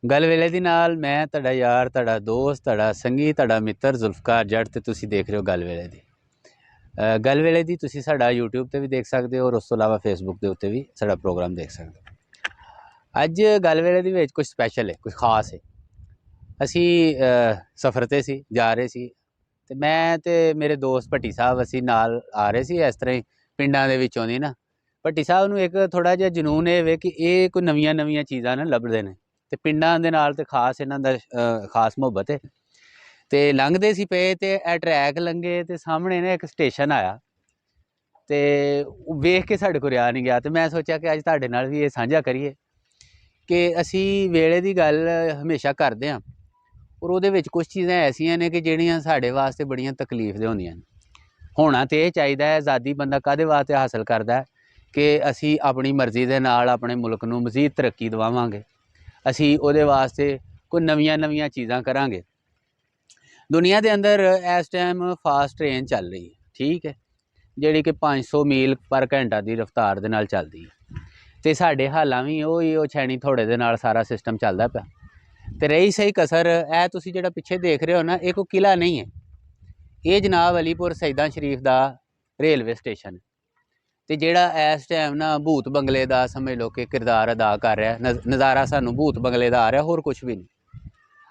ਗੱਲ ਵੇਲੇ ਦੀ ਨਾਲ ਮੈਂ ਤੁਹਾਡਾ ਯਾਰ, ਤੁਹਾਡਾ ਦੋਸਤ, ਤੁਹਾਡਾ ਸੰਗੀ, ਤੁਹਾਡਾ ਮਿੱਤਰ ਜ਼ੁਲਫਕਾਰ ਜੱਟ ਤੇ ਤੁਸੀਂ ਦੇਖ ਰਹੇ ਹੋ ਗੱਲ ਵੇਲੇ ਦੀ। ਗੱਲ ਵੇਲੇ ਦੀ ਤੁਸੀਂ ਸਾਡਾ YouTube ਤੇ ਵੀ ਦੇਖ ਸਕਦੇ ਹੋ ਔਰ ਉਸ ਤੋਂ ਇਲਾਵਾ Facebook ਦੇ ਉੱਤੇ ਵੀ ਸਾਡਾ ਪ੍ਰੋਗਰਾਮ ਦੇਖ ਸਕਦੇ ਹੋ। ਅੱਜ ਗੱਲ ਵੇਲੇ ਦੇ ਵਿੱਚ ਕੁਝ ਸਪੈਸ਼ਲ ਹੈ, ਕੁਝ ਖਾਸ ਹੈ। ਅਸੀਂ ਸਫ਼ਰ ਤੇ ਸੀ, ਜਾ ਰਹੇ ਸੀ ਤੇ ਮੈਂ ਤੇ ਮੇਰੇ ਦੋਸਤ ਭੱਟੀ ਸਾਹਿਬ ਅਸੀਂ ਨਾਲ ਆ ਰਹੇ ਸੀ। ਇਸ ਤਰ੍ਹਾਂ ਹੀ ਪਿੰਡਾਂ ਦੇ ਵਿੱਚੋਂ ਦੀ ਨਾ ਭੱਟੀ ਸਾਹਿਬ ਨੂੰ ਇੱਕ ਥੋੜ੍ਹਾ ਜਿਹਾ ਜਨੂਨ ਇਹ ਵੇ ਕਿ ਇਹ ਕੋਈ ਨਵੀਆਂ ਚੀਜ਼ਾਂ ਨਾ ਲੱਭਦੇ ਨੇ ਤੇ ਪਿੰਡਾਂ ਦੇ ਨਾਲ ਤੇ ਖਾਸ ਇਹਨਾਂ ਦਾ ਖਾਸ ਮੁਹੱਬਤ ਹੈ। ਤੇ ਲੰਘਦੇ ਸੀ ਪਏ ਤੇ ਇਹ ਟਰੈਕ ਲੰਘੇ ਤੇ ਸਾਹਮਣੇ ਨਾ ਇੱਕ ਸਟੇਸ਼ਨ ਆਇਆ ਤੇ ਵੇਖ ਕੇ ਸਾਡੇ ਕੋਲ ਰਿਹਾ ਨਹੀਂ ਗਿਆ ਤੇ ਮੈਂ ਸੋਚਿਆ ਕਿ ਅੱਜ ਤੁਹਾਡੇ ਨਾਲ ਵੀ ਇਹ ਸਾਂਝਾ ਕਰੀਏ ਕਿ ਅਸੀਂ ਵੇਲੇ ਦੀ ਗੱਲ ਹਮੇਸ਼ਾ ਕਰਦੇ ਹਾਂ ਔਰ ਉਹਦੇ ਵਿੱਚ ਕੁਝ ਚੀਜ਼ਾਂ ਐਸੀਆਂ ਨੇ ਕਿ ਜਿਹੜੀਆਂ ਸਾਡੇ ਵਾਸਤੇ ਬੜੀਆਂ ਤਕਲੀਫ ਦੇ ਹੁੰਦੀਆਂ ਨੇ। ਹੋਣਾ ਤੇ ਇਹ ਚਾਹੀਦਾ ਹੈ, ਆਜ਼ਾਦੀ ਬੰਦਾ ਕਾਹਦੇ ਵਾਸਤੇ ਹਾਸਲ ਕਰਦਾ ਹੈ ਕਿ ਅਸੀਂ ਆਪਣੀ ਮਰਜ਼ੀ ਦੇ ਨਾਲ ਆਪਣੇ ਮੁਲਕ ਨੂੰ ਮਜ਼ੀਦ ਤਰੱਕੀ ਦਿਵਾਵਾਂਗੇ, ਅਸੀਂ ਉਹਦੇ ਵਾਸਤੇ ਕੋਈ ਨਵੀਆਂ ਚੀਜ਼ਾਂ ਕਰਾਂਗੇ। ਦੁਨੀਆ ਦੇ ਅੰਦਰ ਇਸ ਟਾਈਮ ਫਾਸਟ ਟ੍ਰੇਨ ਚੱਲ ਰਹੀ ਹੈ, ਠੀਕ ਹੈ, ਜਿਹੜੀ ਕਿ 500 ਮੀਲ ਪਰ ਘੰਟਾ ਦੀ ਰਫ਼ਤਾਰ ਦੇ ਨਾਲ ਚੱਲਦੀ ਹੈ ਤੇ ਸਾਡੇ ਹਾਲਾਂ ਵੀ ਉਹ ਛੈਣੀ ਥੋੜੇ ਦੇ ਨਾਲ ਸਾਰਾ ਸਿਸਟਮ ਚੱਲਦਾ ਪਿਆ। ਤੇ ਰਹੀ ਸਹੀ ਕਸਰ, ਇਹ ਤੁਸੀਂ ਜਿਹੜਾ ਪਿੱਛੇ ਦੇਖ ਰਹੇ ਹੋ ਨਾ, ਇਹ ਕੋਈ ਕਿਲਾ ਨਹੀਂ ਹੈ, ਇਹ ਜਨਾਬ ਅਲੀਪੁਰ ਸੈਦਾਂ ਸ਼ਰੀਫ ਦਾ ਰੇਲਵੇ ਸਟੇਸ਼ਨ ਤੇ ਜਿਹੜਾ ਇਸ ਟਾਈਮ ਨਾ ਭੂਤ ਬੰਗਲੇ ਦਾ ਸਮਝ ਲਓ ਕਿ ਕਿਰਦਾਰ ਅਦਾ ਕਰ ਰਿਹਾ। ਨਜ਼ਾਰਾ ਸਾਨੂੰ ਭੂਤ ਬੰਗਲੇ ਦਾ ਆ ਰਿਹਾ, ਹੋਰ ਕੁਝ ਵੀ ਨਹੀਂ।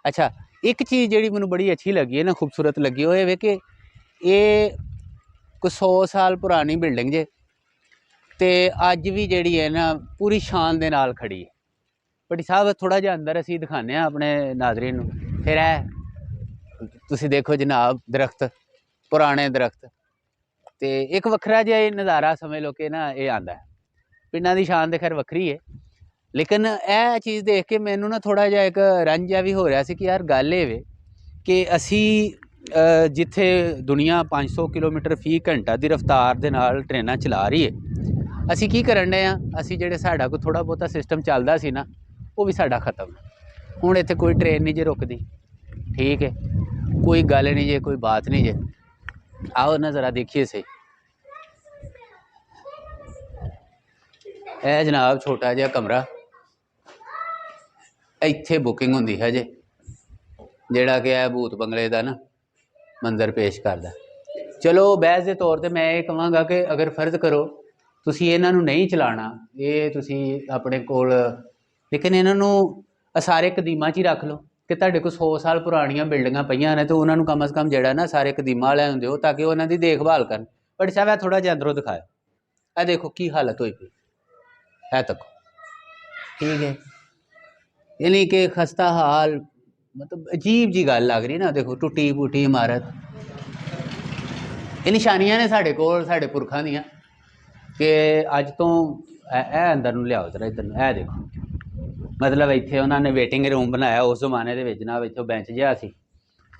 ਅੱਛਾ, ਇੱਕ ਚੀਜ਼ ਜਿਹੜੀ ਮੈਨੂੰ ਬੜੀ ਅੱਛੀ ਲੱਗੀ ਹੈ ਨਾ, ਖੂਬਸੂਰਤ ਲੱਗੀ, ਉਹ ਇਹ ਵੇ ਕਿ ਇਹ ਕੋਈ 100 ਸਾਲ ਪੁਰਾਣੀ ਬਿਲਡਿੰਗ ਜੇ ਤੇ ਅੱਜ ਵੀ ਜਿਹੜੀ ਹੈ ਨਾ ਪੂਰੀ ਸ਼ਾਨ ਦੇ ਨਾਲ ਖੜੀ ਹੈ। ਭੱਟੀ ਸਾਹਿਬ ਥੋੜ੍ਹਾ ਜਿਹਾ ਅੰਦਰ ਅਸੀਂ ਦਿਖਾਉਂਦੇ ਹਾਂ ਆਪਣੇ ਨਾਜ਼ਰੀਨ ਨੂੰ। ਫਿਰ ਇਹ ਤੁਸੀਂ ਦੇਖੋ ਜਨਾਬ, ਦਰਖਤ, ਪੁਰਾਣੇ ਦਰਖਤ ਤੇ ਇੱਕ ਵੱਖਰਾ ਜਿਹਾ ਇਹ ਨਜ਼ਾਰਾ ਸਮਝ ਲਓ ਕਿ ਨਾ ਇਹ ਆਉਂਦਾ। ਪਿੰਡਾਂ ਦੀ ਸ਼ਾਨ ਤੇ ਖੈਰ ਵੱਖਰੀ ਹੈ, ਲੇਕਿਨ ਇਹ ਚੀਜ਼ ਦੇਖ ਕੇ ਮੈਨੂੰ ਨਾ ਥੋੜ੍ਹਾ ਜਿਹਾ ਇੱਕ ਰੰਜ ਜਿਹਾ ਵੀ ਹੋ ਰਿਹਾ ਸੀ ਕਿ ਯਾਰ ਗੱਲ ਇਹ ਵੇ ਕਿ ਅਸੀਂ ਜਿੱਥੇ ਦੁਨੀਆ 500 ਕਿਲੋਮੀਟਰ ਫੀ ਘੰਟਾ ਦੀ ਰਫ਼ਤਾਰ ਦੇ ਨਾਲ ਟ੍ਰੇਨਾਂ ਚਲਾ ਰਹੀ ਹੈ, ਅਸੀਂ ਕੀ ਕਰਨ ਡਏ ਹਾਂ? ਅਸੀਂ ਜਿਹੜੇ ਸਾਡਾ ਕੋਈ ਥੋੜ੍ਹਾ ਬਹੁਤਾ ਸਿਸਟਮ ਚੱਲਦਾ ਸੀ ਨਾ, ਉਹ ਵੀ ਸਾਡਾ ਖ਼ਤਮ। ਹੁਣ ਇੱਥੇ ਕੋਈ ਟ੍ਰੇਨ ਨਹੀਂ ਜੇ ਰੁਕਦੀ, ਠੀਕ ਹੈ, ਕੋਈ ਗੱਲ ਨਹੀਂ ਜੇ, ਕੋਈ ਬਾਤ ਨਹੀਂ ਜੇ। आओ ना ज़रा देखिए सही, ਇਹ ਜਨਾਬ ਛੋਟਾ ਜਿਹਾ ਕਮਰਾ, ਇੱਥੇ ਬੁਕਿੰਗ ਹੁੰਦੀ ਹੈ ਜੇ, ਜਿਹੜਾ ਕਿ ਇਹ ਭੂਤ ਬੰਗਲੇ ਦਾ ਨਾ ਮੰਜ਼ਰ ਪੇਸ਼ ਕਰਦਾ। ਚਲੋ ਬਹਿਸ ਦੇ ਤੌਰ ਤੇ ਮੈਂ ਇਹ ਕਹਾਂਗਾ ਕਿ ਅਗਰ ਫਰਜ਼ ਕਰੋ ਤੁਸੀਂ ਇਹਨਾਂ ਨੂੰ ਨਹੀਂ ਚਲਾਉਣਾ, ਇਹ ਤੁਸੀਂ ਆਪਣੇ ਕੋਲ, ਲੇਕਿਨ ਇਹਨਾਂ ਨੂੰ ਸਾਰੇ ਕਦੀਮਾਂ 'ਚ ਹੀ ਰੱਖ ਲਓ ਕਿ ਤੁਹਾਡੇ ਕੋਲ 100 ਸਾਲ ਪੁਰਾਣੀਆਂ ਬਿਲਡਿੰਗਾਂ ਪਈਆਂ ਨੇ ਤੇ ਉਹਨਾਂ ਨੂੰ ਕਮ ਅਜ਼ ਕਮ ਜਿਹੜਾ ਨਾ ਸਾਰੇ ਕਦੀਮਾਂ ਵਾਲਿਆਂ ਨੂੰ ਦਿਓ ਤਾਂ ਕਿ ਉਹਨਾਂ ਦੀ ਦੇਖਭਾਲ ਕਰਨ। ਪਰ ਸਾਹਿਬ ਇਹ ਥੋੜ੍ਹਾ ਜਿਹਾ ਅੰਦਰੋਂ ਦਿਖਾਓ, ਇਹ ਦੇਖੋ ਕੀ ਹਾਲਤ ਹੋਈ ਪਈ, ਇਹ ਤੱਕ, ਠੀਕ ਹੈ, यानी कि खस्ता हाल, मतलब अजीब जी गल लग रही ना। देखो टुटी फुटी इमारत, ये निशानियां ने साढ़े कोल, साढ़े पुरखा दियां कि अज तो अंदर नूं लियाओ जरा इधर, ए देखो, मतलब इत्थे उन्होंने वेटिंग रूम बनाया उस जमाने दे विच ना, इत्थों बेंच जिहा सी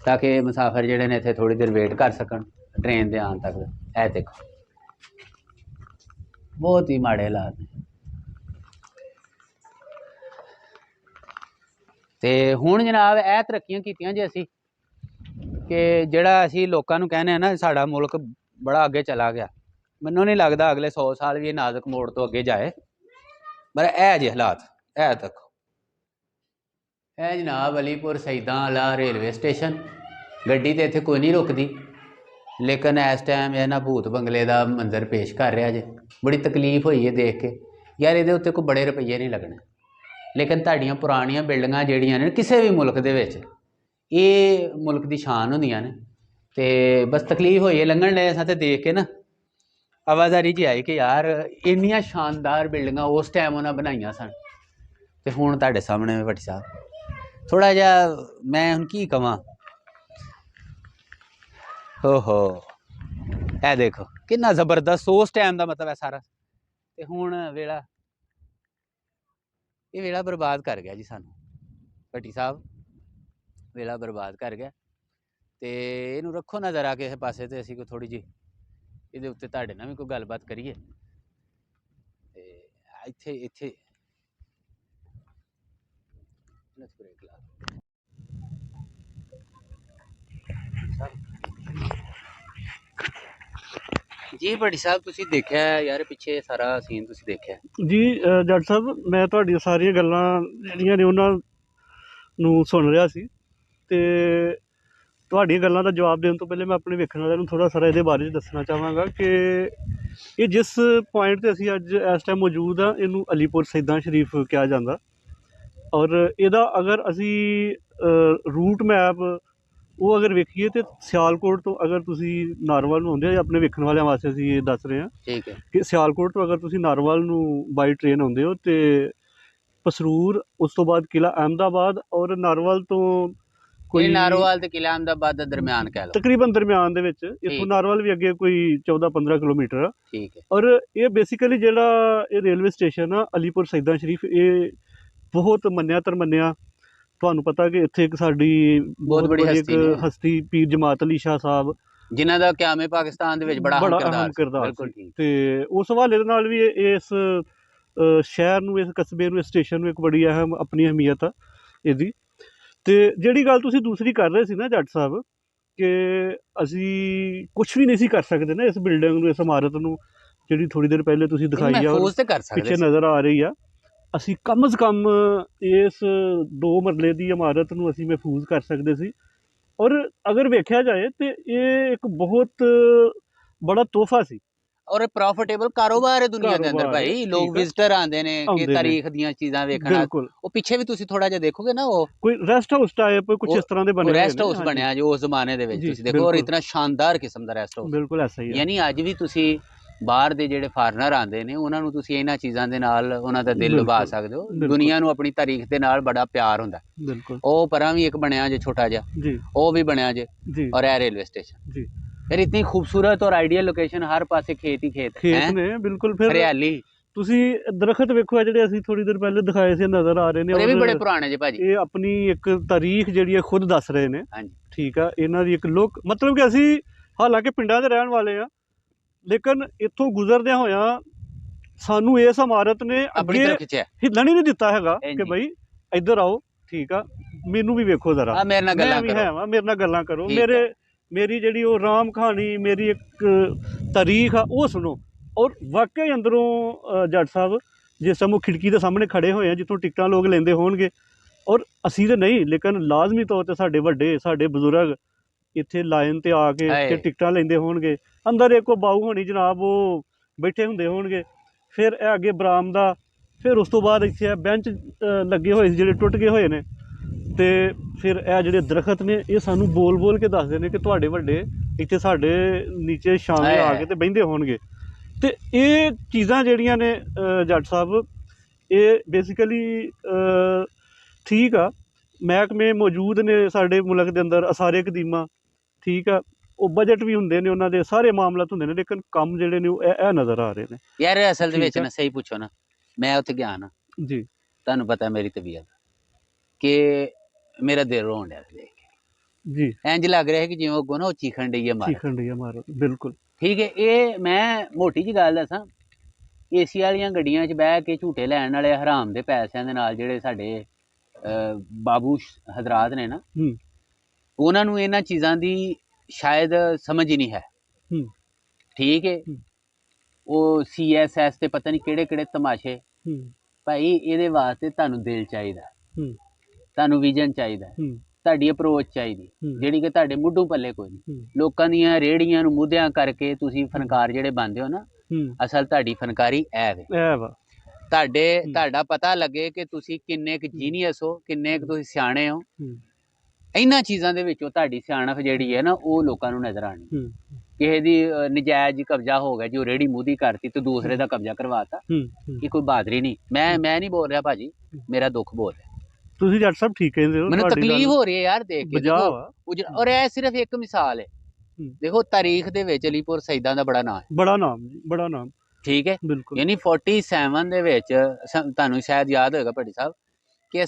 ताकि मुसाफिर जिहड़े ने इत्थे थोड़ी देर वेट कर सकन ट्रेन दे आउण तक। ए देखो बहुत ही माड़े हालात ने। ਤੇ ਹੁਣ ਜਨਾਬ ਇਹ ਤਰੱਕੀਆਂ ਕੀਤੀਆਂ ਜੇ ਅਸੀਂ ਕਿ ਜਿਹੜਾ ਅਸੀਂ ਲੋਕਾਂ ਨੂੰ ਕਹਿੰਦੇ ਆ ਨਾ ਸਾਡਾ ਮੁਲਕ ਬੜਾ ਅੱਗੇ ਚਲਾ ਗਿਆ, ਮੈਨੂੰ ਨਹੀਂ ਲੱਗਦਾ ਅਗਲੇ 100 ਸਾਲ ਵੀ ਇਹ ਨਾਜ਼ੁਕ ਮੋੜ ਤੋਂ ਅੱਗੇ ਜਾਏ। ਪਰ ਇਹ ਜਿਹੇ ਹਾਲਾਤ, ਇਹ ਦੇਖੋ, ਇਹ ਜਨਾਬ ਅਲੀਪੁਰ ਸੈਦਾਂ ਵਾਲਾ ਰੇਲਵੇ ਸਟੇਸ਼ਨ, ਗੱਡੀ ਤੇ ਇੱਥੇ ਕੋਈ ਨਹੀਂ ਰੁਕਦੀ, ਲੇਕਿਨ ਇਸ ਟਾਈਮ ਇਹ ਨਾ ਭੂਤ ਬੰਗਲੇ ਦਾ ਮੰਜ਼ਰ ਪੇਸ਼ ਕਰ ਰਿਹਾ ਜੇ। ਬੜੀ ਤਕਲੀਫ ਹੋਈ ਹੈ ਦੇਖ ਕੇ, ਯਾਰ ਇਹਦੇ ਉੱਤੇ ਕੋਈ ਬੜੇ ਰੁਪਈਏ ਨਹੀਂ ਲੱਗਣੇ, ਲੇਕਿਨ ਤੁਹਾਡੀਆਂ ਪੁਰਾਣੀਆਂ ਬਿਲਡਿੰਗਾਂ ਜਿਹੜੀਆਂ ਨੇ ਕਿਸੇ ਵੀ ਮੁਲਕ ਦੇ ਵਿੱਚ, ਇਹ ਮੁਲਕ ਦੀ ਸ਼ਾਨ ਹੁੰਦੀਆਂ ਨੇ। ਤੇ ਬਸ ਤਕਲੀਫ ਹੋਈ ਹੈ, ਲੰਘਣ ਡਏ ਸਾਂ ਤੇ ਦੇਖ ਕੇ ਨਾ ਆਵਾਜ਼ਾਰੀ ਜੀ ਆਈ ਕਿ ਯਾਰ ਇੰਨੀਆਂ ਸ਼ਾਨਦਾਰ ਬਿਲਡਿੰਗਾਂ ਉਸ ਟਾਈਮ ਉਹਨਾਂ ਬਣਾਈਆਂ ਸਨ ਤੇ ਹੁਣ ਤੁਹਾਡੇ ਸਾਹਮਣੇ ਭੱਟੀ ਸਾਹਿਬ ਥੋੜ੍ਹਾ ਜਿਹਾ, ਮੈਂ ਹੁਣ ਕੀ ਕਵਾਂ, ਹੋ ਇਹ ਦੇਖੋ ਕਿੰਨਾ ਜ਼ਬਰਦਸਤ ਉਸ ਟਾਈਮ ਦਾ ਮਤਲਬ ਹੈ ਸਾਰਾ। ਤੇ ਹੁਣ ਵੇਲਾ, ਇਹ ਵੇਲਾ ਬਰਬਾਦ ਕਰ ਗਿਆ ਜੀ ਸਾਨੂੰ, ਭੱਟੀ ਸਾਹਿਬ ਵੇਲਾ ਬਰਬਾਦ ਕਰ ਗਿਆ। ਤੇ ਇਹਨੂੰ ਰੱਖੋ ਨਾ ਜ਼ਰਾ ਕਿਸੇ ਪਾਸੇ ਤੇ ਅਸੀਂ ਕੋਈ ਥੋੜ੍ਹੀ ਜਿਹੀ ਇਹਦੇ ਉੱਤੇ ਤੁਹਾਡੇ ਨਾਲ ਵੀ ਕੋਈ ਗੱਲਬਾਤ ਕਰੀਏ। ਤੇ ਇੱਥੇ ਬ੍ਰੇਕ ਲਾ ਜੀ। ਭੱਟੀ ਸਾਹਿਬ ਤੁਸੀਂ ਦੇਖਿਆ ਯਾਰ ਪਿੱਛੇ ਸਾਰਾ ਸੀਨ ਤੁਸੀਂ ਦੇਖਿਆ ਜੀ? ਜੱਟ ਸਾਹਿਬ, ਮੈਂ ਤੁਹਾਡੀਆਂ ਸਾਰੀਆਂ ਗੱਲਾਂ ਜਿਹੜੀਆਂ ਨੇ ਉਹਨਾਂ ਨੂੰ ਸੁਣ ਰਿਹਾ ਸੀ। ਤੇ ਤੁਹਾਡੀਆਂ ਗੱਲਾਂ ਦਾ ਜਵਾਬ ਦੇਣ ਤੋਂ ਪਹਿਲੇ ਮੈਂ ਆਪਣੇ ਵੇਖਣ ਵਾਲਿਆਂ ਨੂੰ ਥੋੜ੍ਹਾ ਸਾਰਾ ਇਹਦੇ ਬਾਰੇ 'ਚ ਦੱਸਣਾ ਚਾਹਾਂਗਾ ਕਿ ਇਹ ਜਿਸ ਪੁਆਇੰਟ 'ਤੇ ਅਸੀਂ ਅੱਜ ਇਸ ਟਾਈਮ ਮੌਜੂਦ ਹਾਂ, ਇਹਨੂੰ ਅਲੀਪੁਰ ਸੈਦਾਂ ਸ਼ਰੀਫ ਕਿਹਾ ਜਾਂਦਾ। ਔਰ ਇਹਦਾ ਅਗਰ ਅਸੀਂ ਰੂਟ ਮੈਪ ਉਹ ਅਗਰ ਵੇਖੀਏ ਤਾਂ ਸਿਆਲਕੋਟ ਤੋਂ ਅਗਰ ਤੁਸੀਂ ਨਾਰਵਲ ਨੂੰ ਆਉਂਦੇ ਹੋ, ਆਪਣੇ ਵੇਖਣ ਵਾਲਿਆਂ ਵਾਸਤੇ ਅਸੀਂ ਇਹ ਦੱਸ ਰਹੇ ਹਾਂ ਠੀਕ ਹੈ ਕਿ ਸਿਆਲਕੋਟ ਤੋਂ ਅਗਰ ਤੁਸੀਂ ਨਾਰਵਲ ਨੂੰ ਬਾਈ ਟ੍ਰੇਨ ਆਉਂਦੇ ਹੋ ਤੇ ਪਸਰੂਰ, ਉਸ ਤੋਂ ਬਾਅਦ ਕਿਲ੍ਹਾ ਅਹਿਮਦਾਬਾਦ, ਔਰ ਨਾਰਵਲ ਤੋਂ ਕੋਈ ਨਾਰੋਵਾਲ ਤੇ ਕਿਲ੍ਹਾ ਅਹਿਮਦਾਬਾਦ ਦੇ ਦਰਮਿਆਨ ਕਹਿ ਲਓ, ਤਕਰੀਬਨ ਦਰਮਿਆਨ ਦੇ ਵਿੱਚ। ਇੱਥੋਂ ਨਾਰਵਲ ਵੀ ਅੱਗੇ ਕੋਈ 14-15 ਕਿਲੋਮੀਟਰ ਆ। ਠੀਕ ਹੈ। ਔਰ ਇਹ ਬੇਸਿਕਲੀ ਜਿਹੜਾ ਇਹ ਰੇਲਵੇ ਸਟੇਸ਼ਨ ਆ ਅਲੀਪੁਰ ਸੈਦਾਂ ਸ਼ਰੀਫ, ਇਹ ਬਹੁਤ ਮੰਨਿਆ ਤਰਮੰਨਿਆ। ਤੁਹਾਨੂੰ ਪਤਾ ਕਿ ਇੱਥੇ ਇੱਕ ਸਾਡੀ ਬਹੁਤ ਬੜੀ ਇੱਕ ਹਸਤੀ ਪੀਰ ਜਮਾਤ ਅਲੀ ਸ਼ਾਹ ਸਾਹਿਬ, ਜਿਨ੍ਹਾਂ ਦਾ ਕਿਆਮੇ ਪਾਕਿਸਤਾਨ ਦੇ ਵਿੱਚ ਬੜਾ ਅਹਿਮ ਕਿਰਦਾਰ ਸੀ। ਤੇ ਉਸ ਹਵਾਲੇ ਦੇ ਨਾਲ ਵੀ ਇਸ ਸ਼ਹਿਰ ਨੂੰ, ਇਸ ਕਸਬੇ ਨੂੰ, ਇਸ ਸਟੇਸ਼ਨ ਨੂੰ ਇੱਕ ਬੜੀ ਅਹਿਮ ਆਪਣੀ ਅਹਿਮੀਅਤ ਆ ਇਹਦੀ। ਤੇ ਜਿਹੜੀ ਗੱਲ ਤੁਸੀਂ ਦੂਸਰੀ ਕਰ ਰਹੇ ਸੀ ਨਾ ਜੱਟ ਸਾਹਿਬ, ਕਿ ਅਸੀਂ ਕੁਛ ਵੀ ਨਹੀਂ ਸੀ ਕਰ ਸਕਦੇ ਨਾ ਇਸ ਬਿਲਡਿੰਗ ਨੂੰ, ਇਸ ਇਮਾਰਤ ਨੂੰ, ਜਿਹੜੀ ਥੋੜ੍ਹੀ ਦੇਰ ਪਹਿਲੇ ਤੁਸੀਂ ਦਿਖਾਈ ਆ ਪਿੱਛੇ ਨਜ਼ਰ ਆ ਰਹੀ ਆ। ਅਸੀਂ ਕਮ ਸੇ ਕਮ ਇਸ 2 ਮਰਲੇ ਦੀ ਇਮਾਰਤ ਨੂੰ ਅਸੀਂ ਮਹਿਫੂਜ਼ ਕਰ ਸਕਦੇ ਸੀ। ਔਰ ਅਗਰ ਵੇਖਿਆ ਜਾਏ ਤੇ ਇਹ ਇੱਕ ਬਹੁਤ ਬੜਾ ਤੋਹਫਾ ਸੀ। ਔਰ ਪ੍ਰੋਫਿਟੇਬਲ ਕਾਰੋਬਾਰ ਹੈ ਦੁਨੀਆ ਦੇ ਅੰਦਰ ਭਾਈ। ਲੋਕ ਵਿਜ਼ਿਟਰ ਆਉਂਦੇ ਨੇ ਕਿ ਤਾਰੀਖ ਦੀਆਂ ਚੀਜ਼ਾਂ ਵੇਖਣ। ਉਹ ਪਿੱਛੇ ਵੀ ਤੁਸੀਂ ਥੋੜਾ ਜਿਹਾ ਦੇਖੋਗੇ ਨਾ, ਉਹ ਕੋਈ ਰੈਸਟ ਹਾਊਸ ਟਾਈਪ ਕੁਝ ਇਸ ਤਰ੍ਹਾਂ ਦੇ ਬਣੇ, ਰੈਸਟ ਹਾਊਸ ਬਣਿਆ ਜੋ ਉਸ ਜ਼ਮਾਨੇ ਦੇ ਵਿੱਚ ਤੁਸੀਂ ਦੇਖੋ। ਔਰ ਇਤਨਾ ਸ਼ਾਨਦਾਰ ਕਿਸਮ ਦਾ ਰੈਸਟ ਹਾਊਸ, ਬਿਲਕੁਲ ਐਸਾ ਹੀ ਹੈ। ਯਾਨੀ ਅੱਜ ਵੀ ਤੁਸੀਂ ਬਾਹਰ ਦੇ ਜਿਹੜੇ ਫਾਰਨਰ ਆਉਂਦੇ ਨੇ ਉਹਨਾਂ ਨੂੰ ਤੁਸੀਂ ਇਹਨਾਂ ਚੀਜ਼ਾਂ ਦੇ ਨਾਲ ਉਹਨਾਂ ਦਾ ਦਿਲ ਲੁਭਾ ਸਕਦੇ ਹੋ। ਦੁਨੀਆ ਨੂੰ ਆਪਣੀ ਤਾਰੀਖ ਦੇ ਨਾਲ ਬੜਾ ਪਿਆਰ ਹੁੰਦਾ। ਬਿਲਕੁਲ। ਉਹ ਪਰਾਂ ਵੀ ਇੱਕ ਬਣਿਆ ਜੇ ਛੋਟਾ ਜਿਹਾ, ਉਹ ਵੀ ਬਣਿਆ ਜੇ। ਔਰ ਇਹ ਰੇਲਵੇ ਸਟੇਸ਼ਨ ਜੀ, ਫਿਰ ਇਤਨੀ ਖੂਬਸੂਰਤ ਔਰ ਆਈਡੀਅਲ ਲੋਕੇਸ਼ਨ, ਹਰ ਪਾਸੇ ਖੇਤ ਹੀ ਖੇਤ ਨੇ। ਬਿਲਕੁਲ। ਫਿਰ ਹਰਿਆਲੀ, ਤੁਸੀਂ ਦਰਖਤ ਵੇਖੋ ਜਿਹੜੇ ਅਸੀਂ ਥੋੜੀ ਦੇਰ ਪਹਿਲੇ ਦਿਖਾਏ ਸੀ, ਨਜ਼ਰ ਆ ਰਹੇ ਨੇ। ਇਹ ਵੀ ਬੜੇ ਪੁਰਾਣੇ ਜੇ ਭਾਜੀ। ਇਹ ਆਪਣੀ ਇੱਕ ਤਾਰੀਖ ਜਿਹੜੀ ਹੈ ਖੁਦ ਦੱਸ ਰਹੇ ਨੇ। ਹਾਂਜੀ, ਠੀਕ ਆ। ਇਹਨਾਂ ਦੀ ਇੱਕ ਲੁੱਕ, ਮਤਲਬ ਕਿ ਅਸੀਂ ਹਾਲਾਂਕਿ ਪਿੰਡਾਂ ਦੇ ਰਹਿਣ ਵਾਲੇ ਆ, ਲੇਕਿਨ ਇੱਥੋਂ ਗੁਜ਼ਰਦਿਆਂ ਹੋਇਆਂ ਸਾਨੂੰ ਇਸ ਇਮਾਰਤ ਨੇ ਅੱਗੇ ਹਿੱਲਣ ਹੀ ਨਹੀਂ ਦਿੱਤਾ ਹੈਗਾ ਕਿ ਬਈ ਇੱਧਰ ਆਓ। ਠੀਕ ਆ, ਮੈਨੂੰ ਵੀ ਵੇਖੋ ਜ਼ਰਾ, ਮੇਰੇ ਨਾਲ ਗੱਲਾਂ ਕਰੋ। ਮੇਰੀ ਜਿਹੜੀ ਉਹ ਰਾਮ ਕਹਾਣੀ, ਮੇਰੀ ਇੱਕ ਤਾਰੀਖ ਆ, ਉਹ ਸੁਣੋ। ਔਰ ਵਾਕਈ ਅੰਦਰੋਂ ਜੱਟ ਸਾਹਿਬ ਜਿਸ ਟਾਈਮ ਉਹ ਖਿੜਕੀ ਦੇ ਸਾਹਮਣੇ ਖੜੇ ਹੋਏ ਆ ਜਿੱਥੋਂ ਟਿਕਟਾਂ ਲੋਕ ਲੈਂਦੇ ਹੋਣਗੇ, ਔਰ ਅਸੀਂ ਤਾਂ ਨਹੀਂ, ਲੇਕਿਨ ਲਾਜ਼ਮੀ ਤੌਰ 'ਤੇ ਸਾਡੇ ਵੱਡੇ, ਸਾਡੇ ਬਜ਼ੁਰਗ ਇੱਥੇ ਲਾਈਨ 'ਤੇ ਆ ਕੇ ਟਿਕਟਾਂ ਲੈਂਦੇ ਹੋਣਗੇ। ਅੰਦਰ ਇੱਕ ਉਹ ਬਾਊ ਹੋਣੀ ਜਨਾਬ, ਉਹ ਬੈਠੇ ਹੁੰਦੇ ਹੋਣਗੇ। ਫਿਰ ਇਹ ਅੱਗੇ ਬਰਾਮਦਾ, ਫਿਰ ਉਸ ਤੋਂ ਬਾਅਦ ਇੱਥੇ ਬੈਂਚ ਲੱਗੇ ਹੋਏ ਸੀ ਜਿਹੜੇ ਟੁੱਟ ਗਏ ਹੋਏ ਨੇ। ਤੇ ਫਿਰ ਇਹ ਜਿਹੜੇ ਦਰਖਤ ਨੇ ਇਹ ਸਾਨੂੰ ਬੋਲ ਬੋਲ ਕੇ ਦੱਸਦੇ ਨੇ ਕਿ ਤੁਹਾਡੇ ਵੱਡੇ ਇੱਥੇ ਸਾਡੇ ਨੀਚੇ ਛਾਵੇਂ ਆ ਕੇ ਤੇ ਬਹਿੰਦੇ ਹੋਣਗੇ। ਤੇ ਇਹ ਚੀਜ਼ਾਂ ਜਿਹੜੀਆਂ ਨੇ ਜੱਟ ਸਾਹਿਬ, ਇਹ ਬੇਸਿਕਲੀ ਠੀਕ ਆ, ਮਹਿਕਮੇ ਮੌਜੂਦ ਨੇ ਸਾਡੇ ਮੁਲਕ ਦੇ ਅੰਦਰ, ਅਸਾਰੇ ਕਦੀਮਾ। ਠੀਕ ਆ, ਉਹ ਬਜਟ ਵੀ ਹੁੰਦੇ ਨੇ, ਉਹਨਾਂ ਦੇ ਸਾਰੇ ਮਾਮਲਾਤ ਹੁੰਦੇ ਨੇ, ਲੇਕਿਨ ਕੰਮ ਜਿਹੜੇ ਨੇ ਉਹ ਇਹ ਨਜ਼ਰ ਆ ਰਹੇ ਨੇ। ਯਾਰ ਅਸਲ ਦੇ ਵਿੱਚ ਨਾ ਸਹੀ ਪੁੱਛੋ ਨਾ, ਮੈਂ ਉੱਥੇ ਗਿਆ ਨਾ ਜੀ, ਤੁਹਾਨੂੰ ਪਤਾ ਮੇਰੀ ਤਬੀਅਤ ਕਿ ਮੇਰਾ ਦਿਲ ਰੋਣ ਡਿਆ ਦੇਖ ਕੇ ਜੀ। ਇੰਜ ਲੱਗ ਰਿਹਾ ਕਿ ਜਿਵੇਂ ਉਹ ਨਾ ਉਹ ਚੀਖਣ ਡਈ ਹੈ ਮਾਰ। ਬਿਲਕੁਲ ਠੀਕ ਹੈ। ਇਹ ਮੈਂ ਮੋਟੀ ਜੀ ਗੱਲ ਦੱਸਾਂ, ਏਸੀ ਵਾਲੀਆਂ ਗੱਡੀਆਂ 'ਚ ਬਹਿ ਕੇ ਝੂਟੇ ਲੈਣ ਵਾਲੇ ਹਰਾਮ ਦੇ ਪੈਸਿਆਂ ਦੇ ਨਾਲ ਜਿਹੜੇ ਸਾਡੇ ਬਾਬੂ ਹਜ਼ਰਾਤ ਨੇ ਨਾ, ਉਹਨਾਂ ਨੂੰ ਇਹਨਾਂ ਚੀਜ਼ਾਂ ਦੀ ਸ਼ਾਇਦ ਸਮਝ ਹੀ ਨਹੀਂ ਹੈ। ਠੀਕ ਹੈ। ਉਹ CSS ਤੇ ਪਤਾ ਨਹੀਂ ਕਿਹੜੇ ਕਿਹੜੇ ਤਮਾਸ਼ੇ। ਭਾਈ ਇਹਦੇ ਵਾਸਤੇ ਤੁਹਾਨੂੰ ਦਿਲ ਚਾਹੀਦਾ, ਤੁਹਾਨੂੰ ਵਿਜ਼ਨ ਚਾਹੀਦਾ, ਤੁਹਾਡੀ ਅਪਰੋਚ ਚਾਹੀਦੀ, ਜਿਹੜੀ ਕਿ ਤੁਹਾਡੇ ਮੁੱਢੋਂ ਪੱਲੇ ਕੋਈ ਨਹੀਂ। ਲੋਕਾਂ ਦੀਆਂ ਰੇਹੜੀਆਂ ਨੂੰ ਮੁੱਦਿਆਂ ਕਰਕੇ ਤੁਸੀਂ ਫਨਕਾਰ ਜਿਹੜੇ ਬਣਦੇ ਹੋ ਨਾ, ਅਸਲ ਤੁਹਾਡੀ ਫਨਕਾਰੀ ਐ ਵੇ। ਤੁਹਾਡਾ ਪਤਾ ਲੱਗੇ ਕਿ ਤੁਸੀਂ ਕਿੰਨੇ ਕੁ ਜੀਨੀਅਸ ਹੋ, ਕਿੰਨੇ ਕੁ ਤੁਸੀਂ ਸਿਆਣੇ ਹੋ। ਇਹਨਾਂ ਚੀਜ਼ਾਂ ਦੇ ਵਿੱਚੋਂ ਤੁਹਾਡੀ ਸਿਆਣਪ ਜਿਹੜੀ ਹੈ ਨਾ, ਉਹ ਲੋਕਾਂ ਨੂੰ ਨਜ਼ਰ ਆਉਣੀ। ਕਿਸੇ ਦੀ ਨਜਾਇਜ਼ ਕਬਜ਼ਾ ਹੋ ਗਿਆ ਜੀ, ਉਹ ਰੇਹੜੀ ਮੂਦੀ ਕਰਤੀ ਤੇ ਦੂਸਰੇ ਦਾ ਕਬਜ਼ਾ ਕਰਵਾਤਾ, ਇਹ ਕੋਈ ਬਹਾਦਰੀ ਨਹੀਂ। ਮੈਂ ਨਹੀਂ ਬੋਲ ਰਿਹਾ ਭਾਜੀ, ਮੇਰਾ ਦੁੱਖ ਬੋਲ ਰਿਹਾ। ਤੁਸੀਂ ਜੱਟ ਸਾਹਿਬ ਠੀਕ ਕਹਿੰਦੇ ਹੋ, ਮੈਨੂੰ ਤਕਲੀਫ ਹੋ ਰਹੀ ਹੈ ਯਾਰ ਦੇਖ ਕੇ। ਔਰ ਇਹ ਸਿਰਫ ਇੱਕ ਮਿਸਾਲ ਹੈ। ਦੇਖੋ ਤਾਰੀਖ ਦੇ ਵਿੱਚ ਅਲੀਪੁਰ ਸੈਦਾਂ ਦਾ ਬੜਾ ਨਾਮ। ਠੀਕ ਹੈ। ਬਿਲਕੁਲ। ਯਾਨੀ 47 ਦੇ ਵਿੱਚ ਤੁਹਾਨੂੰ ਸ਼ਾਇਦ ਯਾਦ ਹੋਏਗਾ ਭੱਟੀ ਸਾਹਿਬ ਕਿ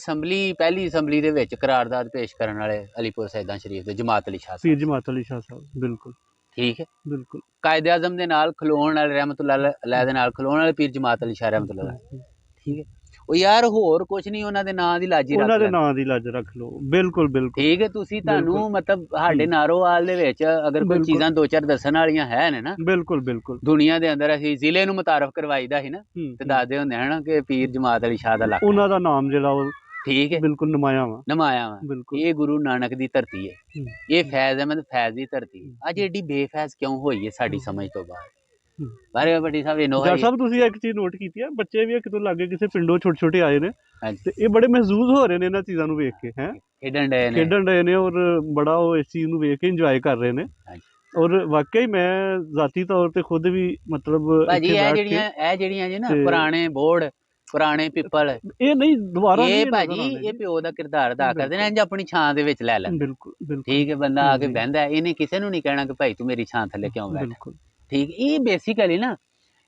ਪਹਿਲੀ ਅਸੈਂਬਲੀ ਦੇ ਵਿੱਚ ਕਰਾਰਦਾਦ ਪੇਸ਼ ਕਰਨ ਵਾਲੇ ਅਲੀਪੁਰ ਸੈਦਾਂ ਸ਼ਰੀਫ ਦੇ ਜਮਾਤ ਅਲੀ ਸ਼ਾਹ ਸਾਹਿਬ। ਬਿਲਕੁਲ ਠੀਕ ਹੈ। ਬਿਲਕੁਲ। ਕਾਇਦੇ ਆਜ਼ਮ ਦੇ ਨਾਲ ਖਲੋਣ ਵਾਲੇ ਰਹਿਮਤੁल्लाह ਅਲੈਹ ਦੇ ਨਾਲ ਖਲੋਣ ਵਾਲੇ ਪੀਰ ਜਮਾਤ ਅਲੀ ਸ਼ਾਹ ਰਹਿਮਤੁल्लाह। ਠੀਕ ਹੈ। ਉਹ ਯਾਰ ਹੋਰ ਕੁਛ ਨਹੀਂ, ਉਹਨਾਂ ਦੇ ਨਾਂ ਦੀ ਲਾਜ ਰੱਖ ਲਓ। ਬਿਲਕੁਲ ਠੀਕ ਹੈ। ਤੁਹਾਨੂੰ ਮਤਲਬ ਸਾਡੇ ਨਾਰੋਵਾਲ ਦੇ ਵਿੱਚ ਅਗਰ ਕੋਈ ਚੀਜ਼ਾਂ 2-4 ਦੱਸਣ ਵਾਲੀਆਂ ਹੈ ਨੇ ਨਾ, ਬਿਲਕੁਲ ਦੁਨੀਆ ਦੇ ਅੰਦਰ, ਅਸੀਂ ਜ਼ਿਲ੍ਹੇ ਨੂੰ ਮੁਤਾਰਫ ਕਰਵਾਈਦਾ ਸੀ ਨਾ, ਤੇ ਦੱਸਦੇ ਹੁੰਦੇ ਹਨ ਕਿ ਪੀਰ ਜਮਾਤ ਅਲੀ ਸ਼ਾਹ ਦਾ ਇਲਾਕਾ, ਉਹਨਾਂ ਦਾ ਨਾਮ ਜਿਹੜਾ ਉਹ ਠੀਕ ਹੈ, ਬਿਲਕੁਲ ਨਮਾਇਆ ਵਾ ਨਮਾਇਆ ਵਾ। ਬਿਲਕੁਲ ਇਹ ਗੁਰੂ ਨਾਨਕ ਦੀ ਧਰਤੀ ਹੈ, ਹੂੰ, ਇਹ ਫੈਜ਼ ਅਹਿਮਦ ਫੈਜ਼ ਦੀ ਧਰਤੀ। ਹੂੰ, ਅੱਜ ਏਡੀ ਬੇਫੈਜ਼ ਕਿਉਂ ਹੋਈ ਹੈ ਸਾਡੀ ਸਮਝ ਤੋਂ ਬਾਹਰ? ਹੂੰ। ਬਾਰੇ ਵੱਡੀ ਸਾਹਿਬ ਇਹਨੋ ਜੱਟ ਸਾਹਿਬ ਤੁਸੀਂ ਇੱਕ ਚੀਜ਼ ਨੋਟ ਕੀਤੀ ਆ, ਬੱਚੇ ਵੀ ਕਿਤੋਂ ਲਾਗੇ ਕਿਸੇ ਪਿੰਡੋਂ ਛੋਟੇ ਛੋਟੇ ਆਏ ਨੇ ਹਾਂਜੀ ਤੇ ਇਹ ਬੜੇ ਮਹਿਜ਼ੂਜ਼ ਹੋ ਰਹੇ ਨੇ ਇਹਨਾਂ ਚੀਜ਼ਾਂ ਨੂੰ ਵੇਖ ਕੇ ਹੈ, ਖੇਡਣ ਡਏ ਨੇ। ਖੇਡਣ ਰਹੇ ਨੇ ਔਰ ਬੜਾ ਉਹ ਇਸ ਚੀਜ਼ ਨੂੰ ਵੇਖ ਕੇ ਇੰਜੋਏ ਕਰ ਰਹੇ ਨੇ। ਹਾਂਜੀ। ਔਰ ਵਾਕਈ ਮੈਂ ਜ਼ਾਤੀ ਤੌਰ ਤੇ ਖੁਦ ਵੀ ਮਤਲਬ ਭਾਜੀ ਇੱਥੇ ਇਹ ਬੈਠ ਜਿਹੜੀਆਂ ਜੀ ਨਾ ਤੇ- ਪੁਰਾਣੇ ਬੋਰਡ, ਪੁਰਾਣੇ ਪਿੱਪਲ, ਕੇ ਇਹ ਨਹੀਂ ਦੁਬਾਰਾ ਨਹੀਂ ਇਹ ਨਜ਼ਰ ਭਾਜੀ ਆਉਣੇ ਇਹ ਜੀ। ਪਿਓ ਦਾ ਕਿਰਦਾਰ ਅਦਾ ਕਰਦੇ ਨੇ, ਬਿਲਕੁਲ। ਇੰਜ ਆਪਣੀ ਛਾਂ ਦੇ ਵਿੱਚ ਲੈ ਲੈਂਦੇ। ਬਿਲਕੁਲ ਬਿਲਕੁਲ ਠੀਕ ਹੈ, ਬੰਦਾ ਆ ਕੇ ਜੀ। ਬਹਿੰਦਾ, ਇਹਨੇ ਕਿਸੇ ਨੂੰ ਨਹੀਂ ਕਹਿਣਾ ਕਿ ਭਾਈ ਤੂੰ ਮੇਰੀ ਛਾਂ ਥੱਲੇ ਕਿਉਂ ਬੈਠਾ। ਬਿਲਕੁਲ ਠੀਕ, ਇਹ ਬੇਸਿਕਲੀ ਨਾ